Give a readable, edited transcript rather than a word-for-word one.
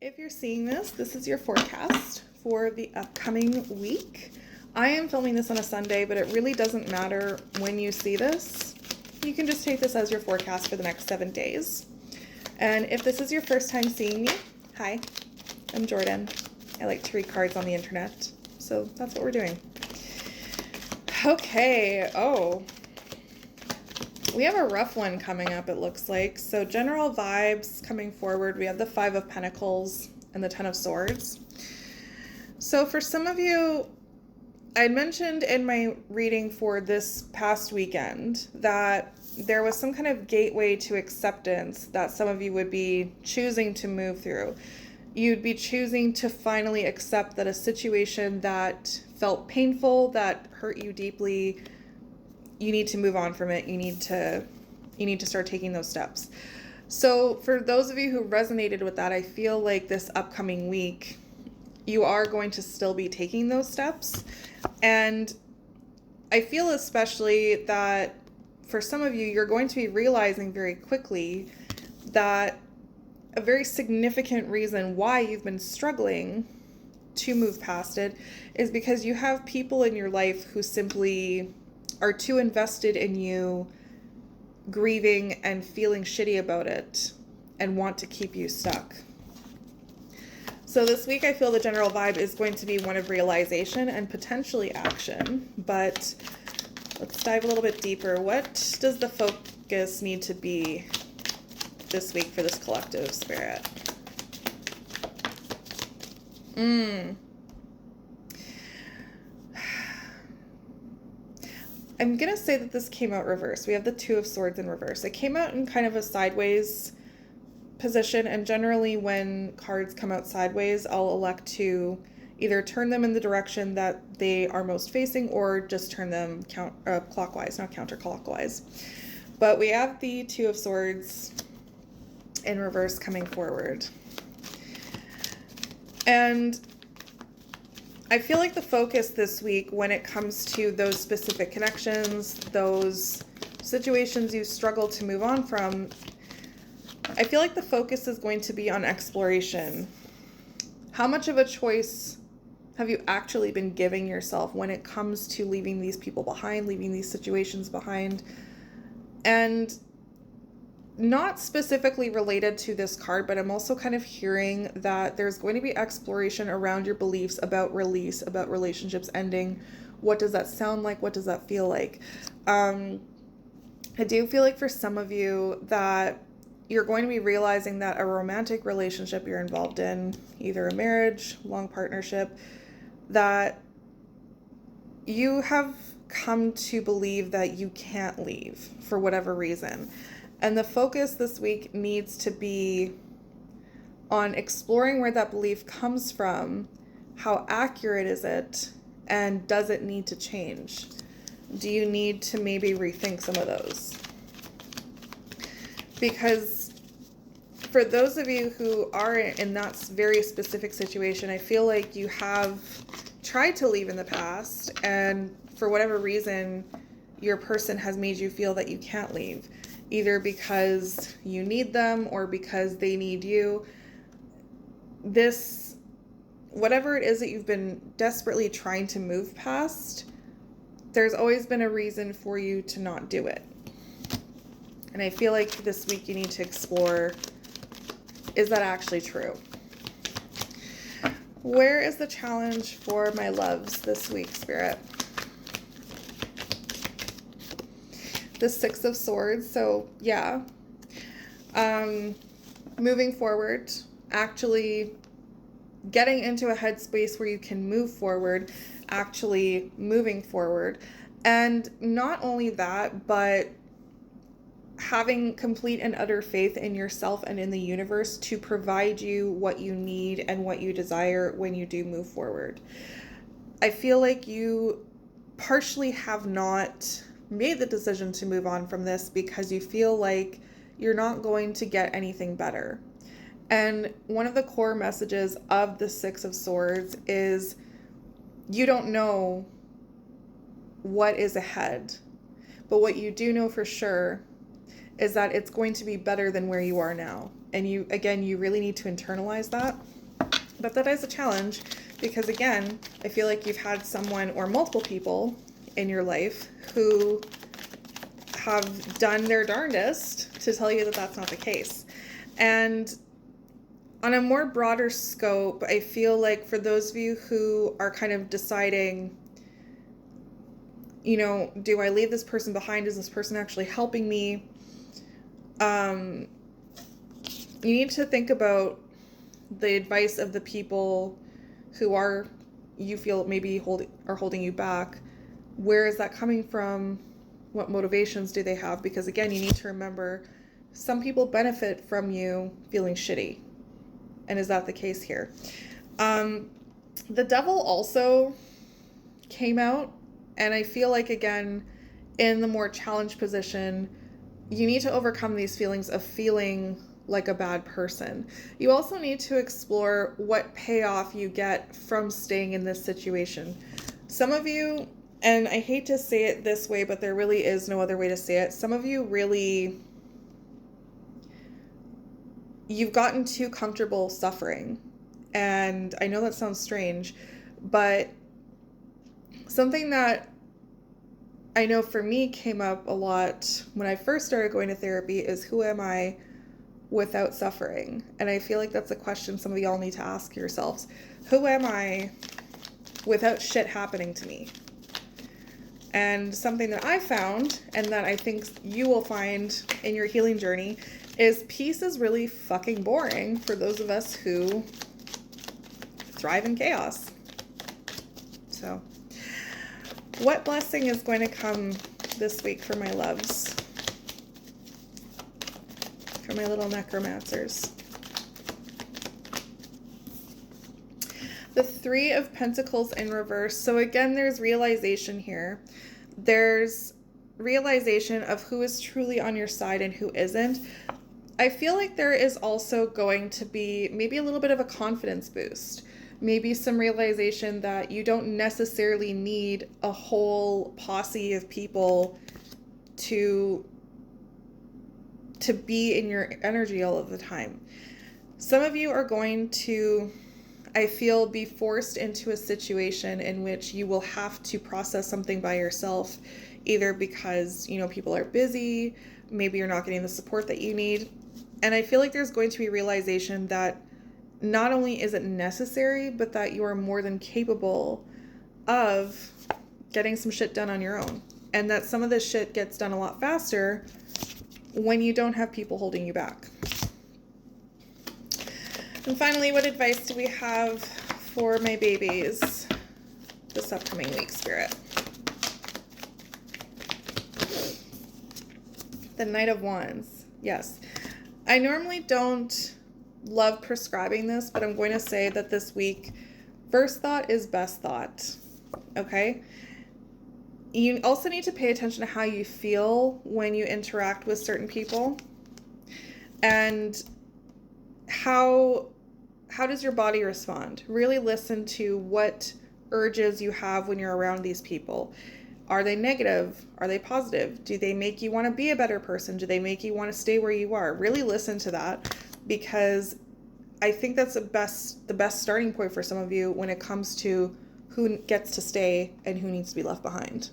If you're seeing this, this is your forecast for the upcoming week. I am filming this on a Sunday, but it really doesn't matter when you see this. You can just take this as your forecast for the next 7 days. And if this is your first time seeing me, hi, I'm Jordan. I like to read cards on the internet, so that's what we're doing. Okay, we have a rough one coming up, it looks like. So general vibes coming forward, we have the 5 of Pentacles and the 10 of Swords. So for some of you, I mentioned in my reading for this past weekend that there was some kind of gateway to acceptance that some of you would be choosing to move through. You'd be choosing to finally accept that a situation that felt painful, that hurt you deeply, you need to move on from it. You need to start taking those steps. So for those of you who resonated with that, I feel like this upcoming week, you are going to still be taking those steps. And I feel especially that for some of you, you're going to be realizing very quickly that a very significant reason why you've been struggling to move past it is because you have people in your life who simply are too invested in you grieving and feeling shitty about it and want to keep you stuck. So this week I feel the general vibe is going to be one of realization and potentially action, but let's dive a little bit deeper. What does the focus need to be this week for this collective spirit? I'm going to say that this came out reverse. We have the 2 of Swords in reverse. It came out in kind of a sideways position, and generally when cards come out sideways, I'll elect to either turn them in the direction that they are most facing or just turn them clockwise, not counterclockwise. But we have the 2 of Swords in reverse coming forward. And I feel like the focus this week when it comes to those specific connections, those situations you struggle to move on from, I feel like the focus is going to be on exploration. How much of a choice have you actually been giving yourself when it comes to leaving these people behind, leaving these situations behind? And not specifically related to this card, but I'm also kind of hearing that there's going to be exploration around your beliefs about release, about relationships ending. What does that sound like? What does that feel like? I do feel like for some of you that you're going to be realizing that a romantic relationship you're involved in, either a marriage, long partnership, that you have come to believe that you can't leave for whatever reason. And the focus this week needs to be on exploring where that belief comes from, how accurate is it, and does it need to change? Do you need to maybe rethink some of those? Because for those of you who are in that very specific situation, I feel like you have tried to leave in the past, and for whatever reason, your person has made you feel that you can't leave, either because you need them or because they need you. This, whatever it is that you've been desperately trying to move past, there's always been a reason for you to not do it. And I feel like this week you need to explore, is that actually true? Where is the challenge for my loves this week, Spirit? The 6 of Swords. So yeah, moving forward, actually getting into a headspace where you can move forward, actually moving forward. And not only that, but having complete and utter faith in yourself and in the universe to provide you what you need and what you desire when you do move forward. I feel like you partially have not made the decision to move on from this because you feel like you're not going to get anything better. And one of the core messages of the 6 of Swords is you don't know what is ahead, but what you do know for sure is that it's going to be better than where you are now. And you really need to internalize that. But that is a challenge because, again, I feel like you've had someone or multiple people in your life who have done their darndest to tell you that that's not the case. And on a more broader scope, I feel like for those of you who are kind of deciding, do I leave this person behind? Is this person actually helping me? You need to think about the advice of the people who you feel maybe are holding you back. Where is that coming from? What motivations do they have? Because again, you need to remember some people benefit from you feeling shitty. And is that the case here? The devil also came out, and I feel like, again, in the more challenged position, you need to overcome these feelings of feeling like a bad person. You also need to explore what payoff you get from staying in this situation. Some of you, and I hate to say it this way, but there really is no other way to say it. Some of you really, you've gotten too comfortable suffering. And I know that sounds strange, but something that I know for me came up a lot when I first started going to therapy is, who am I without suffering? And I feel like that's a question some of y'all need to ask yourselves. Who am I without shit happening to me? And something that I found, and that I think you will find in your healing journey, is peace is really fucking boring for those of us who thrive in chaos. So, what blessing is going to come this week for my loves? For my little necromancers. The Three of Pentacles in reverse. So again, there's realization here. There's realization of who is truly on your side and who isn't. I feel like there is also going to be maybe a little bit of a confidence boost. Maybe some realization that you don't necessarily need a whole posse of people to be in your energy all of the time. Some of you are going to, I feel, be forced into a situation in which you will have to process something by yourself, either because, people are busy, maybe you're not getting the support that you need. And I feel like there's going to be realization that not only is it necessary, but that you are more than capable of getting some shit done on your own. And that some of this shit gets done a lot faster when you don't have people holding you back. And finally, what advice do we have for my babies this upcoming week, Spirit? The Knight of Wands. Yes. I normally don't love prescribing this, but I'm going to say that this week, first thought is best thought. Okay? You also need to pay attention to how you feel when you interact with certain people. And how does your body respond? Really listen to what urges you have when you're around these people. Are they negative? Are they positive? Do they make you want to be a better person? Do they make you want to stay where you are? Really listen to that, because I think that's the best starting point for some of you when it comes to who gets to stay and who needs to be left behind.